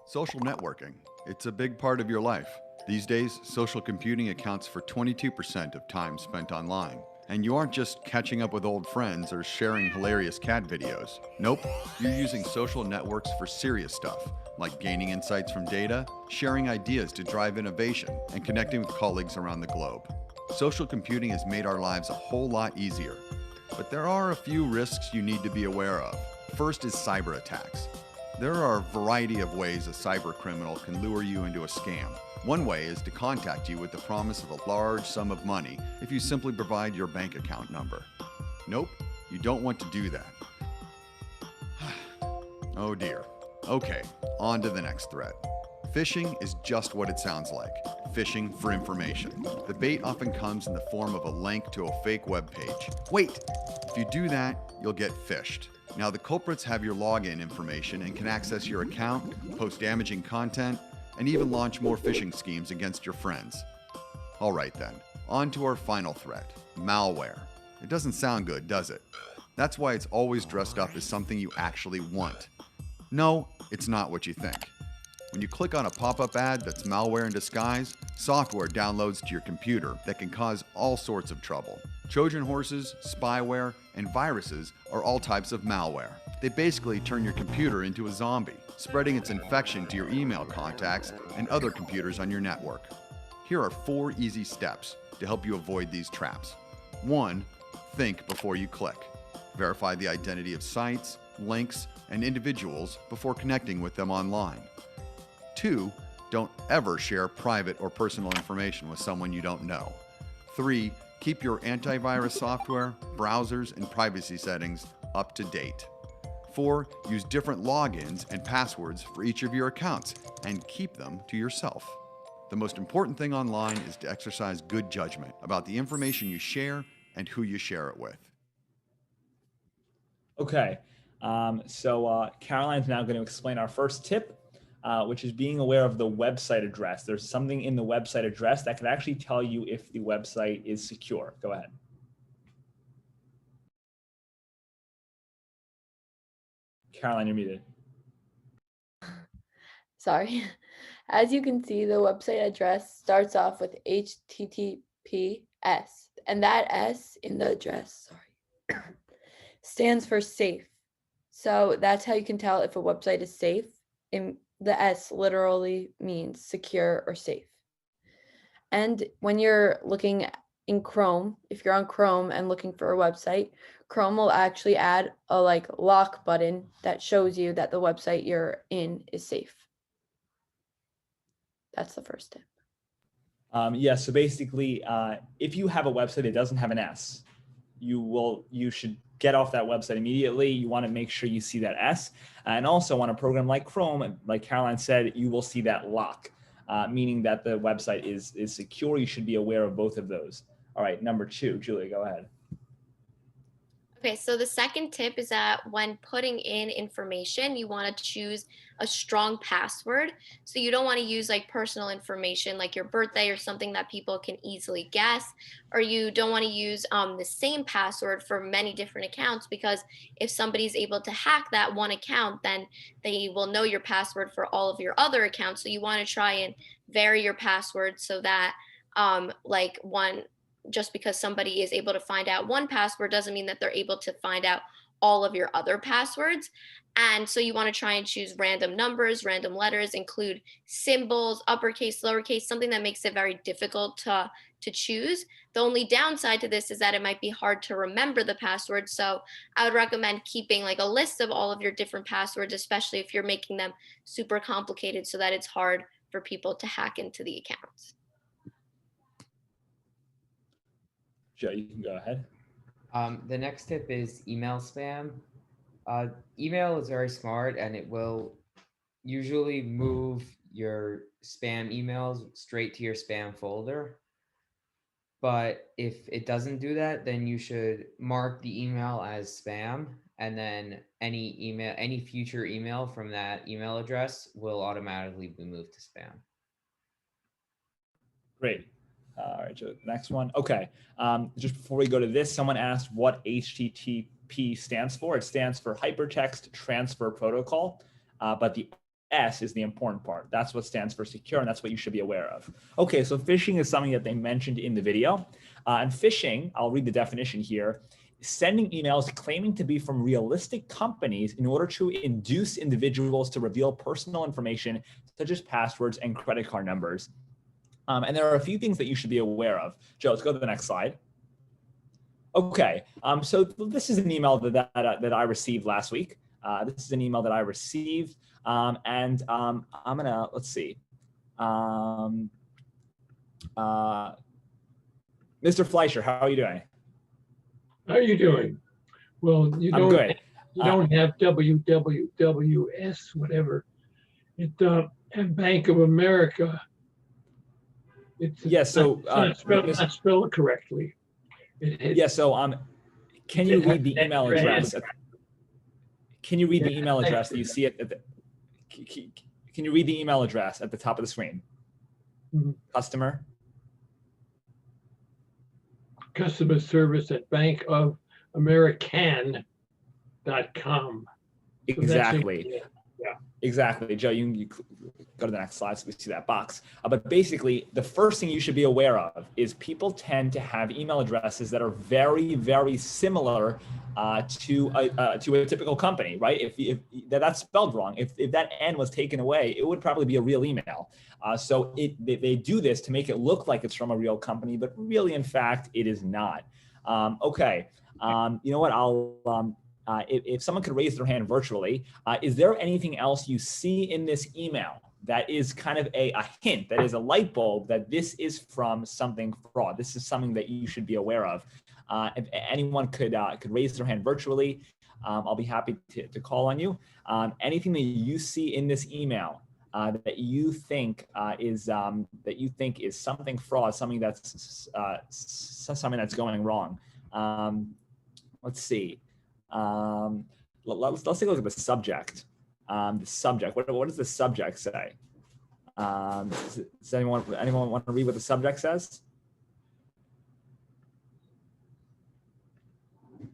Social networking. It's a big part of your life. These days, social computing accounts for 22% of time spent online. And you aren't just catching up with old friends or sharing hilarious cat videos. Nope, you're using social networks for serious stuff, like gaining insights from data, sharing ideas to drive innovation, and connecting with colleagues around the globe. Social computing has made our lives a whole lot easier. But there are a few risks you need to be aware of. First is cyber attacks. There are a variety of ways a cyber criminal can lure you into a scam. One way is to contact you with the promise of a large sum of money if you simply provide your bank account number. Nope, you don't want to do that. Oh dear. Okay, on to the next threat. Phishing is just what it sounds like. Phishing for information. The bait often comes in the form of a link to a fake web page. Wait, if you do that, you'll get phished. Now the culprits have your login information and can access your account, post damaging content, and even launch more phishing schemes against your friends. All right then, on to our final threat, malware. It doesn't sound good, does it? That's why it's always dressed up as something you actually want. No, it's not what you think. When you click on a pop-up ad that's malware in disguise, software downloads to your computer that can cause all sorts of trouble. Trojan horses, spyware, and viruses are all types of malware. They basically turn your computer into a zombie, spreading its infection to your email contacts and other computers on your network. Here are 4 easy steps to help you avoid these traps. 1. Think before you click. Verify the identity of sites, links, and individuals before connecting with them online. 2. Don't ever share private or personal information with someone you don't know. 3. Keep your antivirus software, browsers, and privacy settings up to date. 4. Use different logins and passwords for each of your accounts and keep them to yourself. The most important thing online is to exercise good judgment about the information you share and who you share it with. Okay, so Caroline's now going to explain our first tip, which is being aware of the website address. There's something in the website address that can actually tell you if the website is secure. Go ahead. Caroline, you're muted. Sorry. As you can see, the website address starts off with HTTPS, and that S in the address, stands for safe. So that's how you can tell if a website is safe. The S literally means secure or safe. And when you're looking in Chrome, if you're on Chrome and looking for a website, Chrome will actually add a lock button that shows you that the website you're in is safe. That's the first tip. Yeah, so basically, if you have a website that doesn't have an S, you should get off that website immediately. You want to make sure you see that S. And also on a program like Chrome, like Caroline said, you will see that lock, meaning that the website is secure. You should be aware of both of those. All right, number 2, Julia, go ahead. Okay, so the second tip is that when putting in information, you want to choose a strong password. So you don't want to use personal information like your birthday or something that people can easily guess, or you don't want to use the same password for many different accounts, because if somebody's able to hack that one account, then they will know your password for all of your other accounts. So you want to try and vary your password so that just because somebody is able to find out one password doesn't mean that they're able to find out all of your other passwords. And so you want to try and choose random numbers, random letters, include symbols, uppercase, lowercase, something that makes it very difficult to choose. The only downside to this is that it might be hard to remember the password. So I would recommend keeping a list of all of your different passwords, especially if you're making them super complicated so that it's hard for people to hack into the accounts. Joe, you can go ahead. The next tip is email spam. Email is very smart, and it will usually move your spam emails straight to your spam folder. But if it doesn't do that, then you should mark the email as spam, and then any future email from that email address will automatically be moved to spam. Great. All right, Joe, next one. Okay, just before we go to this, someone asked what HTTP stands for. It stands for Hypertext Transfer Protocol, but the S is the important part. That's what stands for secure, and that's what you should be aware of. Okay, so phishing is something that they mentioned in the video. And phishing, I'll read the definition here, sending emails claiming to be from realistic companies in order to induce individuals to reveal personal information, such as passwords and credit card numbers. And there are a few things that you should be aware of. Joe, let's go to the next slide. Okay, so this is an email that I received last week. This is an email that I received, and I'm gonna, let's see. Mr. Fleischer, how are you doing? How are you doing? Well, you don't. I'm good. You don't have WWWS, whatever. It and Bank of America. It's so not spelled correctly. So can you read the email address? Can you read the email address that you see it at the? Can you read the email address at the top of the screen? Mm-hmm. Customer service at bankofamerican.com. Exactly. Yeah. Exactly, Joe, you go to the next slide so we see that box. But basically, the first thing you should be aware of is people tend to have email addresses that are very, very similar to a typical company, right? If that's spelled wrong, if that N was taken away, it would probably be a real email. So they do this to make it look like it's from a real company, but really, in fact, it is not. Okay, you know what? If someone could raise their hand virtually, is there anything else you see in this email that is kind of a hint, that is a light bulb that this is from something fraud? This is something that you should be aware of. If anyone could raise their hand virtually, I'll be happy to call on you. Anything that you see in this email that you think is something fraud, something that's going wrong. Let's see. Let's take a look at the subject. The subject. What does the subject say? Does anyone want to read what the subject says?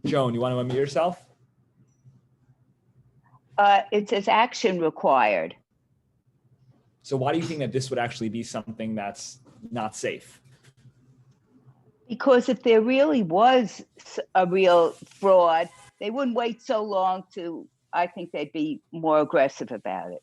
Joan, you want to unmute yourself? It says action required. So why do you think that this would actually be something that's not safe? Because if there really was a real fraud, they wouldn't wait so long I think they'd be more aggressive about it.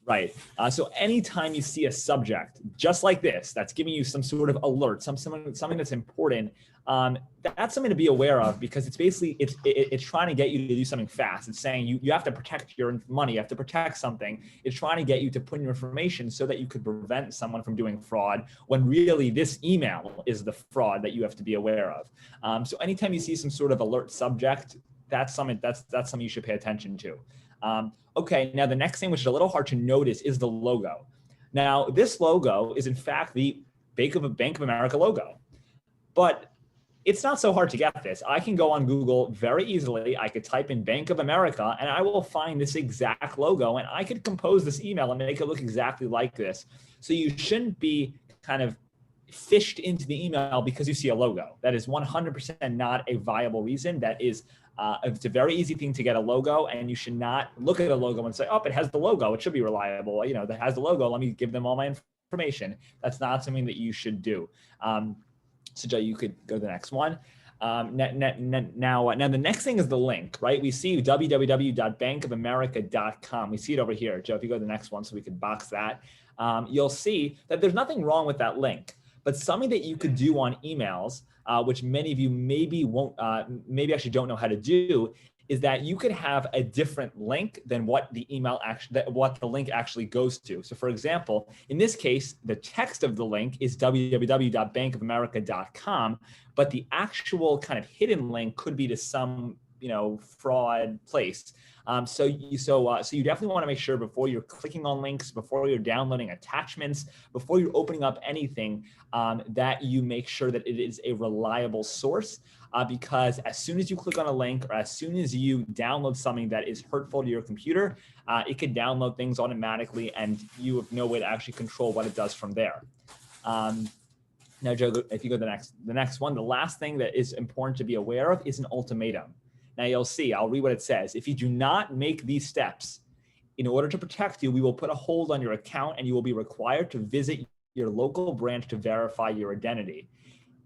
Right. So anytime you see a subject just like this, that's giving you some sort of alert, something that's important, that's something to be aware of, because it's basically, it's trying to get you to do something fast. It's saying you have to protect your money, you have to protect something. It's trying to get you to put in your information so that you could prevent someone from doing fraud, when really this email is the fraud that you have to be aware of. So anytime you see some sort of alert subject, that's something you should pay attention to. Okay, now the next thing, which is a little hard to notice, is the logo. Now, this logo is in fact the Bank of America logo, but it's not so hard to get this. I can go on Google very easily. I could type in Bank of America and I will find this exact logo, and I could compose this email and make it look exactly like this. So you shouldn't be kind of fished into the email because you see a logo. That is 100% not a viable reason. That is it's a very easy thing to get a logo, and you should not look at a logo and say, oh, it has the logo, it should be reliable. You know, that has the logo, let me give them all my information. That's not something that you should do. So Joe, you could go to the next one. Now the next thing is the link, right? We see www.bankofamerica.com. We see it over here. Joe, if you go to the next one so we could box that, you'll see that there's nothing wrong with that link. But something that you could do on emails, which many of you maybe actually don't know how to do, is that you could have a different link than what the link actually goes to. So for example, in this case, the text of the link is www.bankofamerica.com, but the actual kind of hidden link could be to some fraud place. So you definitely want to make sure before you're clicking on links, before you're downloading attachments, before you're opening up anything, that you make sure that it is a reliable source. Because as soon as you click on a link, or as soon as you download something that is hurtful to your computer, it can download things automatically, and you have no way to actually control what it does from there. Now, Joe, if you go to the next one, the last thing that is important to be aware of is an ultimatum. Now you'll see, I'll read what it says. If you do not make these steps, in order to protect you, we will put a hold on your account and you will be required to visit your local branch to verify your identity.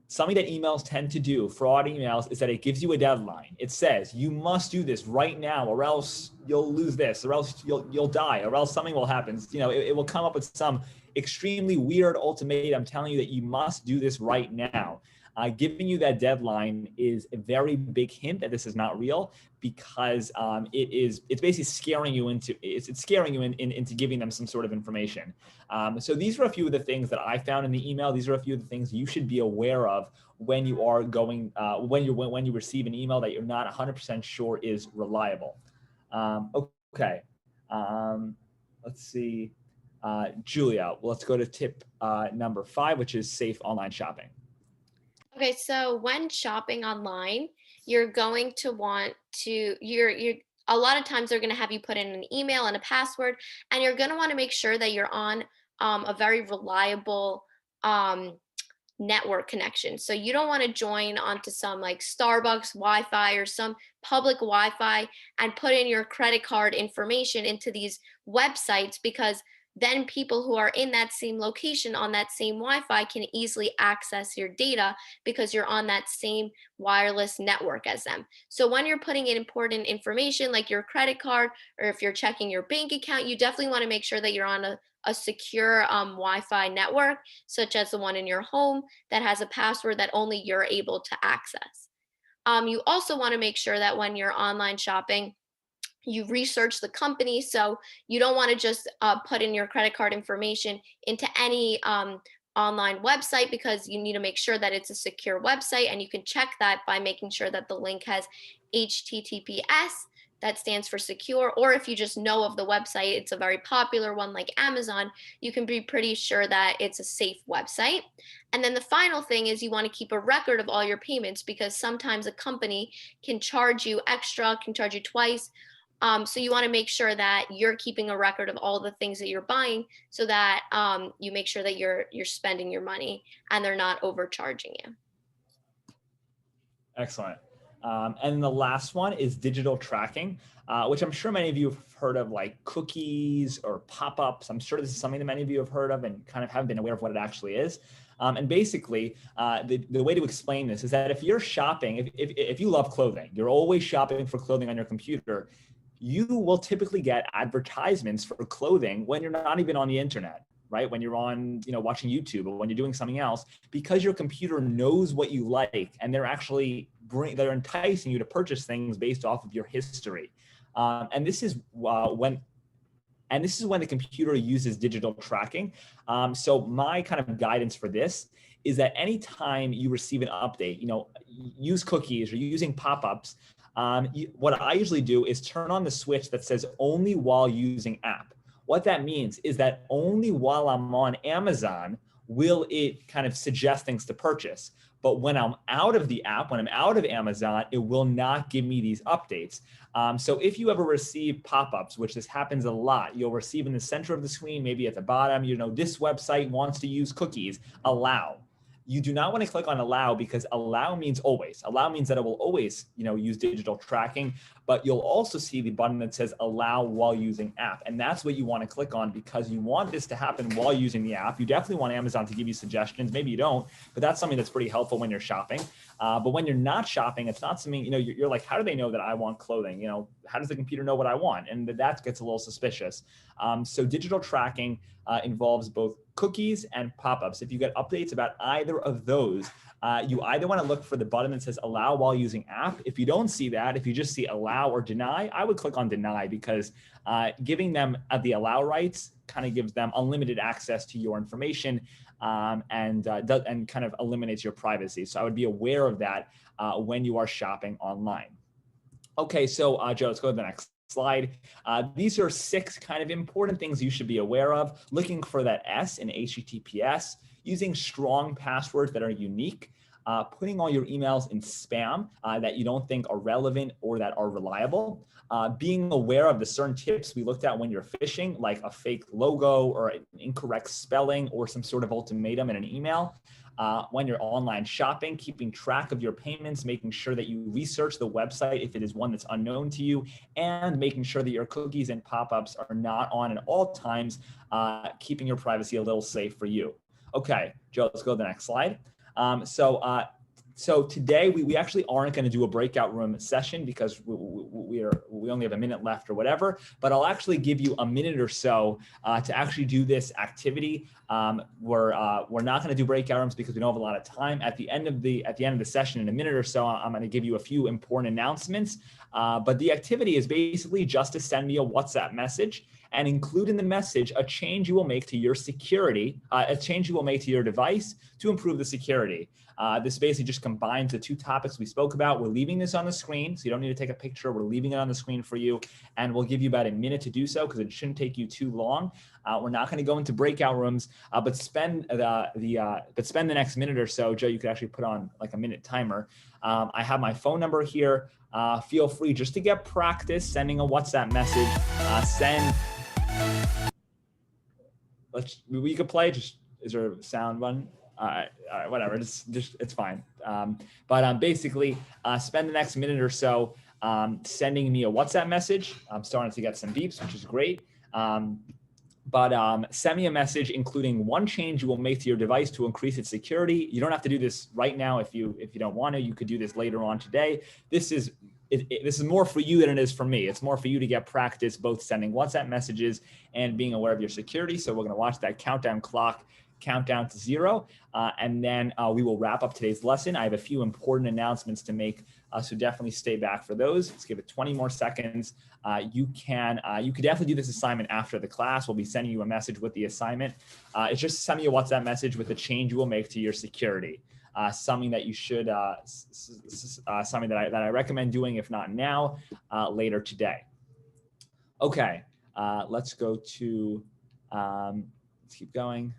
Something that emails tend to do, fraud emails, is that it gives you a deadline. It says, you must do this right now, or else you'll lose this, or else you'll die, or else something will happen. It will come up with some extremely weird ultimatum telling you that you must do this right now. Giving you that deadline is a very big hint that this is not real, because it's basically scaring you into into giving them some sort of information. So these are a few of the things that I found in the email. These are a few of the things you should be aware of when you are going when you receive an email that you're not 100% sure is reliable. Okay, let's see, Julia. Let's go to tip number 5, which is safe online shopping. Okay, so when shopping online, you're going to want to, a lot of times they're going to have you put in an email and a password, and you're going to want to make sure that you're on a very reliable network connection. So you don't want to join onto some like Starbucks Wi-Fi or some public Wi-Fi and put in your credit card information into these websites, because then people who are in that same location on that same Wi-Fi can easily access your data because you're on that same wireless network as them. So when you're putting in important information like your credit card, or if you're checking your bank account, you definitely want to make sure that you're on a secure Wi-Fi network, such as the one in your home that has a password that only you're able to access. You also want to make sure that when you're online shopping, you research the company. So you don't want to just put in your credit card information into any online website, because you need to make sure that it's a secure website. And you can check that by making sure that the link has HTTPS, that stands for secure. Or if you just know of the website, it's a very popular one like Amazon, you can be pretty sure that it's a safe website. And then the final thing is you want to keep a record of all your payments, because sometimes a company can charge you extra, can charge you twice. So you want to make sure that you're keeping a record of all the things that you're buying, so that you make sure that you're spending your money and they're not overcharging you. Excellent. And the last one is digital tracking, which I'm sure many of you have heard of, like cookies or pop-ups. I'm sure this is something that many of you have heard of and kind of haven't been aware of what it actually is. And basically, the way to explain this is that if you're shopping, if you love clothing, you're always shopping for clothing on your computer, you will typically get advertisements for clothing when you're not even on the internet, right? When you're on, watching YouTube, or when you're doing something else, because your computer knows what you like, and they're actually they're enticing you to purchase things based off of your history. And this is when the computer uses digital tracking. So my kind of guidance for this is that anytime you receive an update, use cookies or using pop-ups, what I usually do is turn on the switch that says only while using app. What that means is that only while I'm on Amazon will it kind of suggest things to purchase. But when I'm out of the app, when I'm out of Amazon, it will not give me these updates. So if you ever receive pop-ups, which this happens a lot, you'll receive in the center of the screen, maybe at the bottom, this website wants to use cookies, allow. You do not want to click on allow, because allow means always. Allow means that it will always, use digital tracking, but you'll also see the button that says allow while using app. And that's what you want to click on, because you want this to happen while using the app. You definitely want Amazon to give you suggestions. Maybe you don't, but that's something that's pretty helpful when you're shopping. But when you're not shopping, it's not something, you're like, how do they know that I want clothing? How does the computer know what I want? And that gets a little suspicious. So digital tracking involves both cookies and pop-ups. If you get updates about either of those, you either want to look for the button that says allow while using app. If you don't see that, if you just see allow or deny, I would click on deny, because giving them the allow rights kind of gives them unlimited access to your information, and kind of eliminates your privacy. So I would be aware of that when you are shopping online. Okay, so Joe, let's go to the next slide. These are 6 kind of important things you should be aware of. Looking for that S in HTTPS, using strong passwords that are unique, putting all your emails in spam that you don't think are relevant or that are reliable, being aware of the certain tips we looked at when you're phishing, like a fake logo or an incorrect spelling or some sort of ultimatum in an email. When you're online shopping, keeping track of your payments, making sure that you research the website if it is one that's unknown to you, and making sure that your cookies and pop-ups are not on at all times, keeping your privacy a little safe for you. Okay, Joe, let's go to the next slide. So today we actually aren't going to do a breakout room session, because we only have a minute left or whatever, but I'll actually give you a minute or so to actually do this activity. We're not going to do breakout rooms because we don't have a lot of time. At the end of the session, in a minute or so, I'm going to give you a few important announcements. But the activity is basically just to send me a WhatsApp message and include in the message a change you will make to your security, a change you will make to your device to improve the security. This basically just combines the 2 topics we spoke about. We're leaving this on the screen, so you don't need to take a picture. We're leaving it on the screen for you, and we'll give you about a minute to do so, because it shouldn't take you too long. We're not going to go into breakout rooms, but spend the next minute or so. Joe, you could actually put on like a minute timer. I have my phone number here. Feel free just to get practice sending a WhatsApp message. We could play. Is there a sound button? whatever. Just it's fine. But basically, spend the next minute or so sending me a WhatsApp message. I'm starting to get some beeps, which is great. But send me a message including one change you will make to your device to increase its security. You don't have to do this right now if you don't want to. You could do this later on today. This is more for you than it is for me. It's more for you to get practice both sending WhatsApp messages and being aware of your security. So we're going to watch that countdown clock count down to 0, and then we will wrap up today's lesson. I have a few important announcements to make, so definitely stay back for those. Let's give it 20 more seconds. You could definitely do this assignment after the class. We'll be sending you a message with the assignment. It's just send me a WhatsApp message with a change you will make to your security. Something that you should, something that I recommend doing, if not now, later today. Okay, let's go to, let's keep going.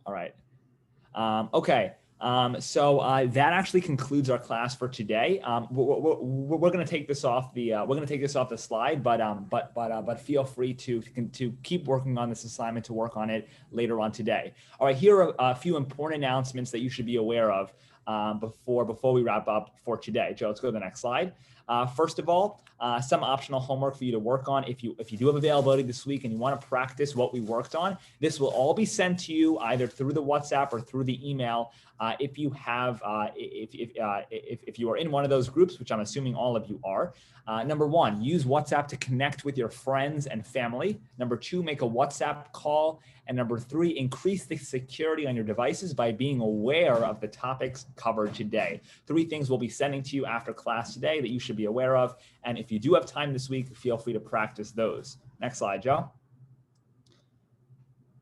All right. Okay. So that actually concludes our class for today. We're going to take this off the slide, but feel free to keep working on this assignment, to work on it later on today. All right. Here are a few important announcements that you should be aware of before we wrap up for today. Joe, let's go to the next slide. First of all, some optional homework for you to work on. If you do have availability this week and you want to practice what we worked on, this will all be sent to you either through the WhatsApp or through the email. If you have, if you are in one of those groups, which I'm assuming all of you are. Number 1, use WhatsApp to connect with your friends and family. Number 2, make a WhatsApp call. And number 3, increase the security on your devices by being aware of the topics covered today. 3 things we'll be sending to you after class today that you should be aware of. And if you do have time this week, feel free to practice those. Next slide, Joe.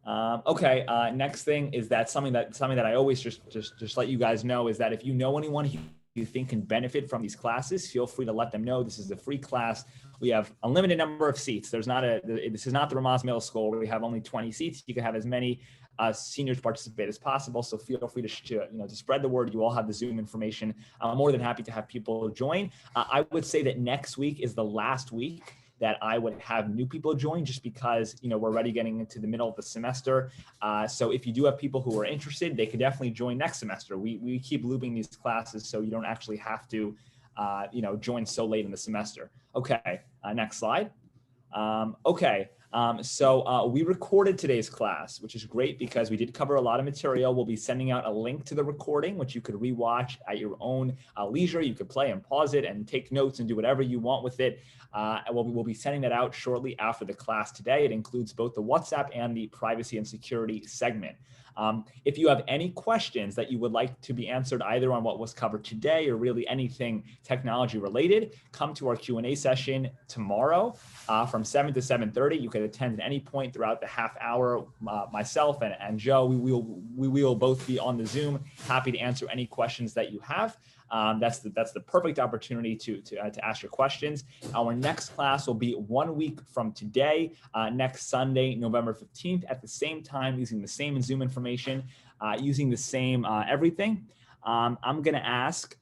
Okay, next thing is that something that I always just let you guys know is that if you know anyone who you think can benefit from these classes, feel free to let them know. This is a free class. We have a limited number of seats. This is not the Ramaz Middle School where we have only 20 seats. You can have as many seniors participate as possible. So feel free to spread the word. You all have the Zoom information. I'm more than happy to have people join. I would say that next week is the last week that I would have new people join, just because we're already getting into the middle of the semester. So if you do have people who are interested, they could definitely join next semester. We keep looping these classes so you don't actually have to join so late in the semester. Okay, next slide. So we recorded today's class, which is great because we did cover a lot of material. We'll be sending out a link to the recording, which you could rewatch at your own leisure. You could play and pause it and take notes and do whatever you want with it. We'll be sending that out shortly after the class today. It includes both the WhatsApp and the privacy and security segment. If you have any questions that you would like to be answered either on what was covered today or really anything technology related, come to our Q&A session tomorrow from 7 to 7:30. You can attend at any point throughout the half hour. Myself and Joe, we will both be on the Zoom, happy to answer any questions that you have. That's the perfect opportunity to ask your questions. Our next class will be 1 week from today, next Sunday, November 15th, at the same time, using the same Zoom information, using the same everything. I'm going to ask